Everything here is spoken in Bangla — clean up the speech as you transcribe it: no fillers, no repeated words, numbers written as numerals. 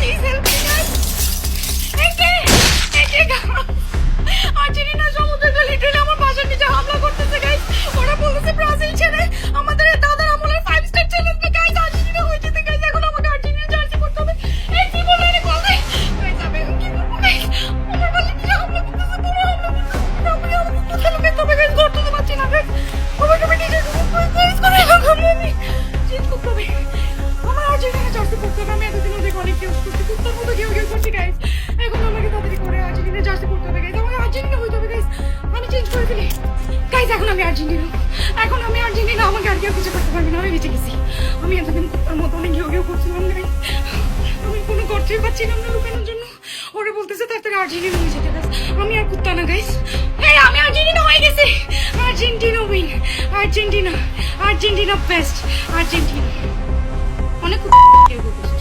Please help me guys. Argentina সমুদ্রটা লিটারালি আমার বাসার নিচে হামলা করতেছে গাইস। ওরা বলতেছে ব্রাজিল ছেড়ে আমাদের দাদার আমলের 5 স্টার চ্যালেঞ্জ গাইস আর্জেন্টিনা হয়ে যেতে গাইস। এখন আমাকে আর্জেন্টিনা জার্সি পরতে হবে। এই কি বলে রে কল গাইস। গাইস আমি এখন কি করব গাইস? আমার বাসার নিচে হামলা করতেছে, পুরো হামলা করতেছে। আমি আমার কোথাও গেতে হবে গাইস, করতে তো পারছি না গাইস। আমাকে নিজে গাইস করে আমি চেঞ্জ করতে হবে। আমার আর্জেন্টিনা জার্সি পরতে হবে। আমি এতদিন ওদের অনেক কেউ করছি, কুত্তার মতো কেউ করছি গাইস। এখন আমাকে তাড়াতাড়ি করে আর্জেন্টিনা জার্সি পরতে হবে গাইস। আমাকে আর্জেন্টিনা হইতে হবে গাইস। আমি চেঞ্জ করে ফেলি গাইস। এখন আমি আর্জেন্টিনা, এখন আমি আর্জেন্টিনা। আমাকে আর কেউ কিছু করতে পারবে না, আমি বেঁচে গেছি। আমি এতদিন কুত্তার মতো অনেক ঘেউ করছিলাম গাইস। আমি কোনো করতেই পারছিলাম না লুকানোর জন্য। ওরা বলতেছে তাড়াতাড়ি আর্জেন্টিনা হয়ে যেতে গাইস। আমি আর কুত্তা না গাইস। হ্যাঁ আমি আর্জেন্টিনা হয়ে গেছি। Argentina win, Argentina, Argentina best, Argentina. অনেক কেউ করতেছে।